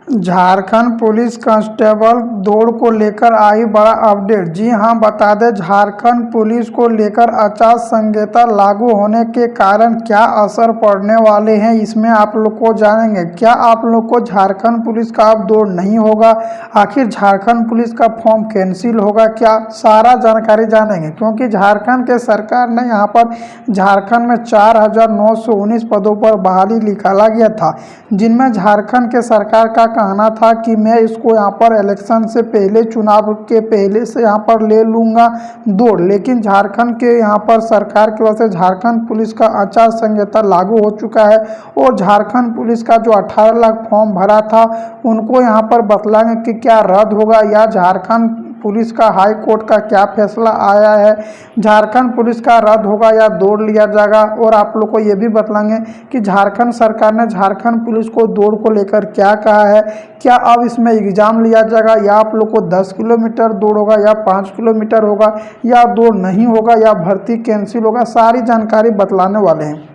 Jharkhand police constable दौड़ को लेकर आई बड़ा अपडेट। जी हां, बता दें झारखंड पुलिस को लेकर आचार संहिता लागू होने के कारण क्या असर पड़ने वाले हैं, इसमें आप लोग को जानेंगे। क्या आप लोग को झारखंड पुलिस का अब दौड़ नहीं होगा? आखिर झारखंड पुलिस का फॉर्म कैंसिल होगा क्या? सारा जानकारी जानेंगे, क्योंकि झारखंड के सरकार ने यहां पर झारखंड में 4,919 पदों पर बहाली निकाला गया था, जिनमें झारखंड के सरकार का कहना था कि मैं इसको यहाँ पर इलेक्शन से पहले, चुनाव के पहले से यहाँ पर ले लूँगा दौड़। लेकिन झारखंड के यहाँ पर सरकार की वजह से झारखंड पुलिस का आचार संहिता लागू हो चुका है और झारखंड पुलिस का जो 18 लाख फॉर्म भरा था उनको यहाँ पर बतलाएंगे कि क्या रद्द होगा या झारखंड पुलिस का हाई कोर्ट का क्या फैसला आया है, झारखंड पुलिस का रद्द होगा या दौड़ लिया जाएगा। और आप लोग को ये भी बतलाएंगे कि झारखंड सरकार ने झारखंड पुलिस को दौड़ को लेकर क्या कहा है, क्या अब इसमें एग्ज़ाम लिया जाएगा या आप लोग को 10 किलोमीटर दौड़ होगा या 5 किलोमीटर होगा या दौड़ नहीं होगा या भर्ती कैंसिल होगा, सारी जानकारी बतलाने वाले हैं।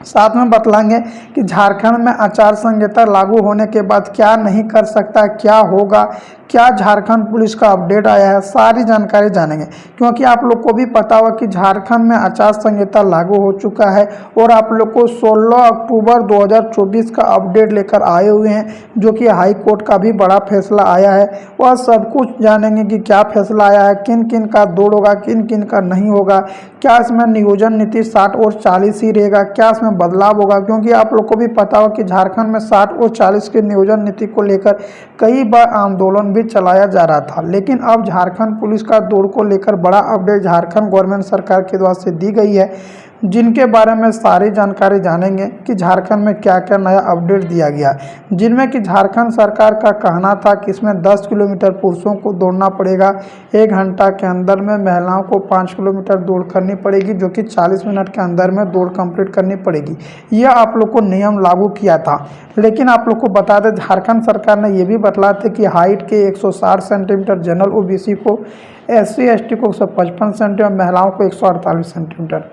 साथ में बतलाएंगे कि झारखंड में आचार संहिता लागू होने के बाद क्या नहीं कर सकता, क्या होगा, क्या झारखंड पुलिस का अपडेट आया है, सारी जानकारी जानेंगे। क्योंकि आप लोग को भी पता होगा कि झारखंड में आचार संहिता लागू हो चुका है और आप लोग को 16 अक्टूबर 2024 का अपडेट लेकर आए हुए हैं, जो कि हाई कोर्ट का भी बड़ा फैसला आया है। वह सब कुछ जानेंगे कि क्या फैसला आया है, किन किन का दौड़ होगा, किन किन का नहीं होगा, क्या इसमें नियोजन नीति 60 और 40 ही रहेगा, क्या इसमें बदलाव होगा। क्योंकि आप लोग को भी पता हो कि झारखंड में 60 और 40 के नियोजन नीति को लेकर कई बार आंदोलन भी चलाया जा रहा था। लेकिन अब झारखंड पुलिस का दौड़ को लेकर बड़ा अपडेट झारखंड गवर्नमेंट सरकार के द्वारा से दी गई है, जिनके बारे में सारी जानकारी जानेंगे कि झारखंड में क्या क्या नया अपडेट दिया गया, जिनमें कि झारखंड सरकार का कहना था कि इसमें 10 किलोमीटर पुरुषों को दौड़ना पड़ेगा, 1 घंटा के अंदर में महिलाओं को 5 किलोमीटर दौड़ करनी पड़ेगी, जो कि 40 मिनट के अंदर में दौड़ कंप्लीट करनी पड़ेगी। यह आप लोग को नियम लागू किया था। लेकिन आप लोग को बता दें झारखंड सरकार ने यह भी बतलाया था कि हाइट के 160 सेंटीमीटर जनरल ओबीसी को, SC ST को 155 सेंटीमीटर, महिलाओं को 148 सेंटीमीटर।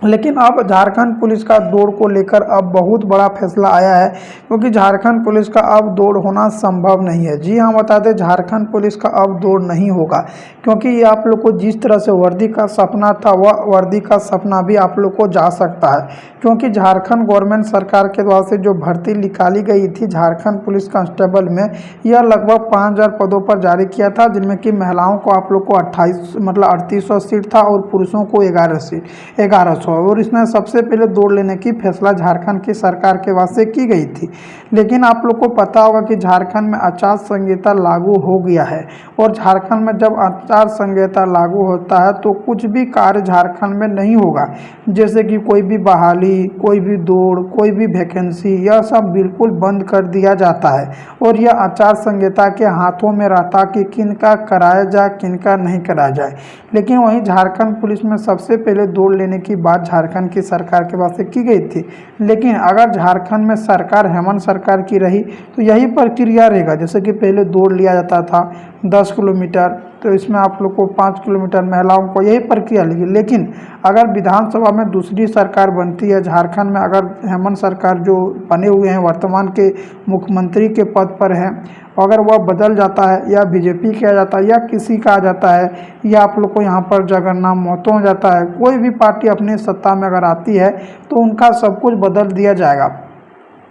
लेकिन अब झारखंड पुलिस का दौड़ को लेकर अब बहुत बड़ा फैसला आया है, क्योंकि झारखंड पुलिस का अब दौड़ होना संभव नहीं है। जी हाँ, बता दें झारखंड पुलिस का अब दौड़ नहीं होगा, क्योंकि ये आप लोग को जिस तरह से वर्दी का सपना था वह वर्दी का सपना भी आप लोग को जा सकता है। क्योंकि झारखंड गवर्नमेंट सरकार के द्वारा से जो भर्ती निकाली गई थी झारखंड पुलिस कांस्टेबल में, यह लगभग 5000 पदों पर जारी किया था, जिनमें कि महिलाओं को आप लोग को 3800 सीट था और पुरुषों को 1100। और इसमें सबसे पहले दौड़ लेने की फैसला झारखंड की सरकार के वास्ते की गई थी। लेकिन आप लोग को पता होगा कि झारखंड में आचार संहिता लागू हो गया है और झारखंड में जब आचार संहिता लागू होता है तो कुछ भी कार्य झारखंड में नहीं होगा, जैसे कि कोई भी बहाली, कोई भी दौड़, कोई भी वैकेंसी, यह सब बिल्कुल बंद कर दिया जाता है। और यह आचार संहिता के हाथों में रहता कि किनका कराया जाए, किनका नहीं कराया जाए। लेकिन वहीं झारखंड पुलिस में सबसे पहले दौड़ लेने की बात झारखंड की सरकार के वास्ते की गई थी। लेकिन अगर झारखंड में सरकार हेमंत सरकार की रही तो यही प्रक्रिया रहेगा, जैसे कि पहले दौड़ लिया जाता था 10 किलोमीटर, तो इसमें आप लोग को 5 किलोमीटर, महिलाओं को यही प्रक्रिया लगी। लेकिन अगर विधानसभा में दूसरी सरकार बनती है, झारखंड में अगर हेमंत सरकार जो बने हुए हैं वर्तमान के मुख्यमंत्री के पद पर हैं, अगर वह बदल जाता है या बीजेपी का आ जाता है या किसी का आ जाता है या आप लोग को यहाँ पर जगन्नाथ महतो हो जाता है, कोई भी पार्टी अपनी सत्ता में अगर आती है तो उनका सब कुछ बदल दिया जाएगा।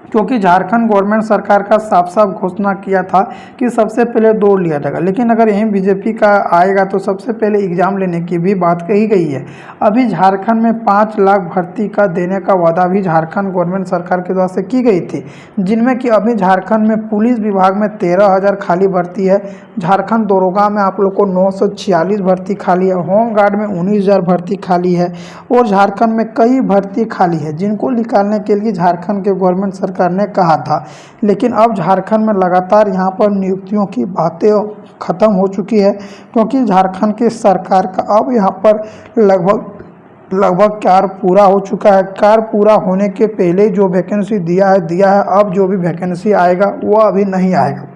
क्योंकि झारखंड गवर्नमेंट सरकार का साफ साफ घोषणा किया था कि सबसे पहले दौड़ लिया जाएगा। लेकिन अगर यहीं बीजेपी का आएगा तो सबसे पहले एग्ज़ाम लेने की भी बात कही गई है। अभी झारखंड में 5 लाख भर्ती का देने का वादा भी झारखंड गवर्नमेंट सरकार के द्वारा से की गई थी, जिनमें कि अभी झारखंड में पुलिस विभाग में 13,000 खाली भर्ती है, झारखंड दरोगा में आप लोग को 946 भर्ती खाली है, होमगार्ड में 19,000 भर्ती खाली है और झारखंड में कई भर्ती खाली है, जिनको निकालने के लिए झारखंड के गवर्नमेंट सरकार ने कहा था। लेकिन अब झारखंड में लगातार यहाँ पर नियुक्तियों की बातें खत्म हो चुकी है, क्योंकि झारखंड की सरकार का अब यहाँ पर लगभग कार्य पूरा हो चुका है। कार्य पूरा होने के पहले जो वैकेंसी दिया है, अब जो भी वैकेंसी आएगा वो अभी नहीं आएगा।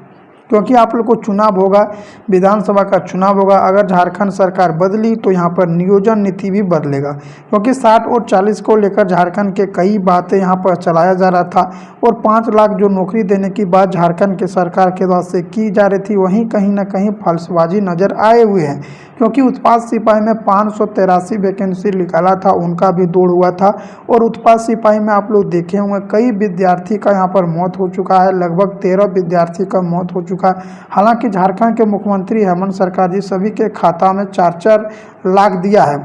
क्योंकि आप लोग को चुनाव होगा, विधानसभा का चुनाव होगा। अगर झारखंड सरकार बदली तो यहाँ पर नियोजन नीति भी बदलेगा, क्योंकि 60 और 40 को लेकर झारखंड के कई बातें यहाँ पर चलाया जा रहा था और 5 लाख जो नौकरी देने की बात झारखंड के सरकार के द्वारा से की जा रही थी, वहीं कहीं ना कहीं फल्सबाजी नज़र आए हुए हैं। क्योंकि उत्पाद सिपाही में 583 वैकेंसी निकाला था, उनका भी दौड़ हुआ था। और उत्पाद सिपाही में आप लोग देखे होंगे कई विद्यार्थी का यहाँ पर मौत हो चुका है, लगभग 13 विद्यार्थी का मौत हो चुका है। हालांकि झारखंड के मुख्यमंत्री हेमंत सरकार जी सभी के खाता में 4-4 लाख दिया है,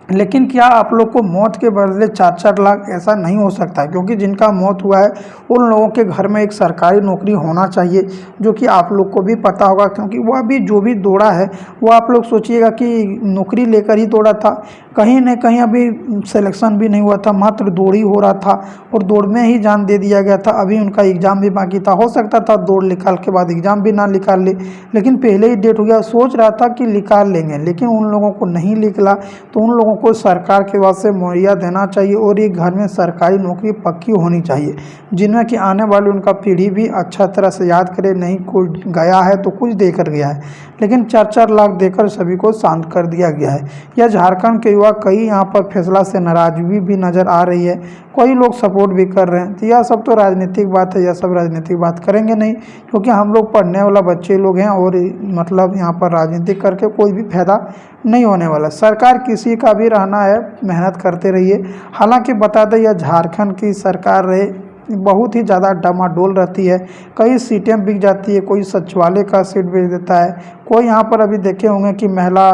लेकिन क्या आप लोग को मौत के बदले 4-4 लाख, ऐसा नहीं हो सकता। क्योंकि जिनका मौत हुआ है उन लोगों के घर में एक सरकारी नौकरी होना चाहिए, जो कि आप लोग को भी पता होगा। क्योंकि वह भी जो भी दौड़ा है वो आप लोग सोचिएगा कि नौकरी लेकर ही दौड़ा था, कहीं न कहीं अभी सिलेक्शन भी नहीं हुआ था, मात्र दौड़ ही हो रहा था और दौड़ में ही जान दे दिया गया था। अभी उनका एग्ज़ाम भी बाकी था, हो सकता था दौड़ निकाल के बाद एग्ज़ाम भी ना निकाल ले, लेकिन पहले ही डेट हो गया। सोच रहा था कि निकाल लेंगे, लेकिन उन लोगों को नहीं निकला। तो उन लोगों को सरकार के वास्ते से मुहैया देना चाहिए और एक घर में सरकारी नौकरी पक्की होनी चाहिए, जिनमें कि आने वाली उनका पीढ़ी भी अच्छा तरह से याद करे। नहीं कोई गया है तो कुछ देकर गया है, लेकिन 4-4 लाख देकर सभी को शांत कर दिया गया है। यह झारखंड के युवा कई यहाँ पर फैसला से नाराजगी भी नज़र आ रही है, कई लोग सपोर्ट भी कर रहे हैं। तो यह सब तो राजनीतिक बात है, यह सब राजनीतिक बात करेंगे नहीं, क्योंकि हम लोग पढ़ने वाला बच्चे लोग हैं और मतलब यहाँ पर राजनीति करके कोई भी फायदा नहीं होने वाला। सरकार किसी का भी रहना है, मेहनत करते रहिए। हालांकि बता दें यह झारखंड की सरकार रहे बहुत ही ज़्यादा डामाडोल रहती है, कई सीटें बिक जाती है, कोई सचिवालय का सीट बेच देता है, कोई यहाँ पर अभी देखे होंगे कि महिला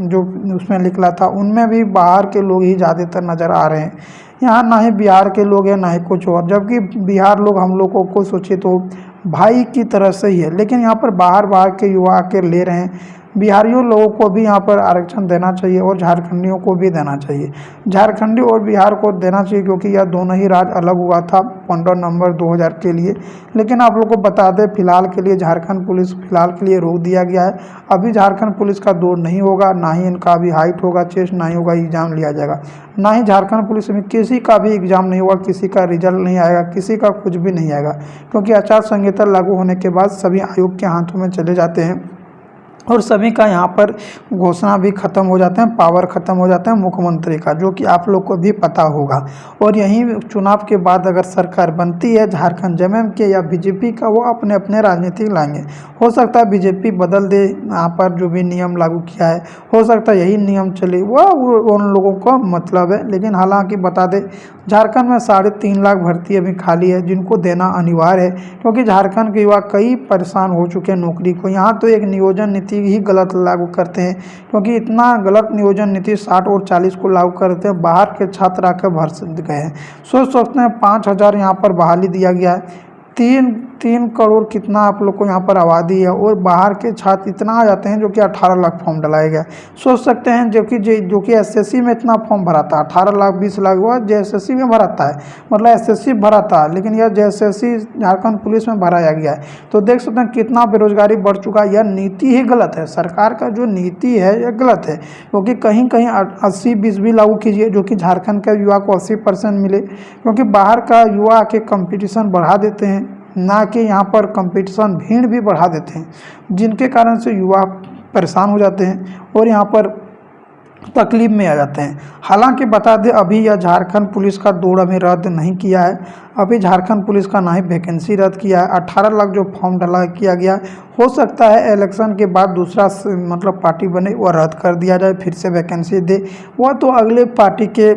जो उसमें निकला था उनमें भी बाहर के लोग ही ज़्यादातर नज़र आ रहे हैं। यहाँ ना ही बिहार के लोग हैं ना ही कुछ और, जबकि बिहार लोग हम लोगों को सोचिए तो भाई की तरह से ही है, लेकिन यहाँ पर बाहर के युवा आकर ले रहे हैं। बिहारियों लोगों को भी यहाँ पर आरक्षण देना चाहिए और झारखंडियों को भी देना चाहिए, झारखंडी और बिहार को देना चाहिए, क्योंकि यह दोनों ही राज्य अलग हुआ था 15 नवंबर 2000 के लिए। लेकिन आप लोग को बता दें फिलहाल के लिए झारखंड पुलिस फिलहाल के लिए रोक दिया गया है। अभी झारखंड पुलिस का दौड़ नहीं होगा, ना ही इनका अभी हाइट होगा, चेस्ट नहीं होगा, एग्जाम लिया जाएगा, ना ही झारखंड पुलिस में किसी का भी एग्जाम नहीं होगा, किसी का रिजल्ट नहीं आएगा, किसी का कुछ भी नहीं आएगा। क्योंकि आचार संहिता लागू होने के बाद सभी आयोग के हाथों में चले जाते हैं और सभी का यहाँ पर घोषणा भी ख़त्म हो जाते हैं, पावर ख़त्म हो जाता है मुख्यमंत्री का, जो कि आप लोग को भी पता होगा। और यहीं चुनाव के बाद अगर सरकार बनती है झारखंड जेएमएम के या बीजेपी का, वो अपने अपने राजनीति लाएंगे। हो सकता है बीजेपी बदल दे यहाँ पर जो भी नियम लागू किया है, हो सकता है यही नियम चले, वह उन लोगों का मतलब है। लेकिन हालांकि बता दें झारखंड में 3.5 लाख भर्ती अभी खाली है, जिनको देना अनिवार्य है, क्योंकि झारखंड के युवा कई परेशान हो चुके हैं नौकरी को। यहाँ तो एक नियोजन नीति ही गलत लागू करते हैं, क्योंकि इतना गलत नियोजन नीति 60 और 40 को लागू करते हैं, बाहर के छात्र आकर भर गए हैं। सोचते हैं 5,000 यहाँ पर बहाली दिया गया है, 3 करोड़ कितना आप लोग को यहाँ पर आबादी है और बाहर के छात्र इतना आ जाते हैं, जो कि 18 लाख फॉर्म डलाया गया। सोच सकते हैं जो कि एसएससी में इतना फॉर्म भरा था 18 लाख 20 लाख, हुआ जेएसएससी में भराता है, मतलब एसएससी भरा था, लेकिन यह जेएसएससी झारखंड पुलिस में भराया गया है। तो देख सकते हैं कितना बेरोजगारी बढ़ चुका है। यह नीति ही गलत है, सरकार का जो नीति है यह गलत है, क्योंकि कहीं 80-20 भी लागू कीजिए, जो कि झारखंड के युवा को 80% मिले, क्योंकि बाहर का युवा आके कंपटीशन बढ़ा देते हैं, ना कि यहाँ पर कंपटीशन भीड़ भी बढ़ा देते हैं, जिनके कारण से युवा परेशान हो जाते हैं और यहाँ पर तकलीफ में आ जाते हैं। हालांकि बता दें अभी यह झारखंड पुलिस का दौड़ अभी रद्द नहीं किया है, अभी झारखंड पुलिस का ना ही वैकेंसी रद्द किया है। 18 लाख जो फॉर्म डला किया गया, हो सकता है इलेक्शन के बाद दूसरा मतलब पार्टी बने और रद्द कर दिया जाए, फिर से वैकेंसी दे। वह तो अगले पार्टी के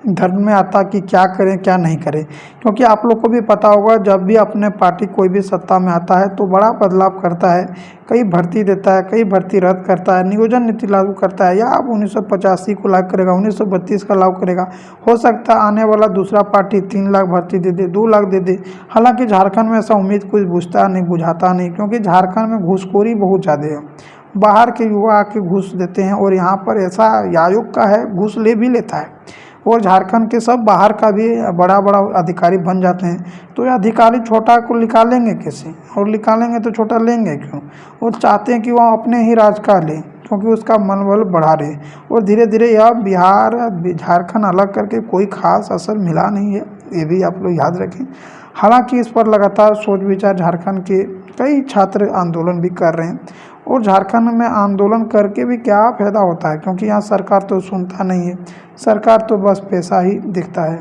धर्म में आता कि क्या करें क्या नहीं करें, क्योंकि आप लोग को भी पता होगा जब भी अपने पार्टी कोई भी सत्ता में आता है तो बड़ा बदलाव करता है, कई भर्ती देता है, कई भर्ती रद्द करता है, नियोजन नीति लागू करता है, या आप 1985 को लागू करेगा, 1932 का लागू करेगा। हो सकता है आने वाला दूसरा पार्टी 3 लाख भर्ती दे दे, 2 लाख दे दे। हालांकि झारखंड में ऐसा उम्मीद कुछ बुझाता नहीं, क्योंकि झारखंड में घूसखोरी बहुत ज़्यादा है, बाहर के युवा आके घूस देते हैं और यहाँ पर ऐसा आयोग का है घूस ले भी लेता है, और झारखंड के सब बाहर का भी बड़ा बड़ा अधिकारी बन जाते हैं। तो ये अधिकारी छोटा को निकालेंगे कैसे, और निकालेंगे तो छोटा लेंगे क्यों। और चाहते हैं कि वह अपने ही राज का ले, क्योंकि उसका मनोबल बढ़ा रहे, और धीरे धीरे यह बिहार झारखंड अलग करके कोई खास असर मिला नहीं है, ये भी आप लोग याद रखें। हालांकि इस पर लगातार सोच विचार झारखंड के कई छात्र आंदोलन भी कर रहे हैं। और झारखंड में आंदोलन करके भी क्या फ़ायदा होता है, क्योंकि यहाँ सरकार तो सुनता नहीं है, सरकार तो बस पैसा ही दिखता है।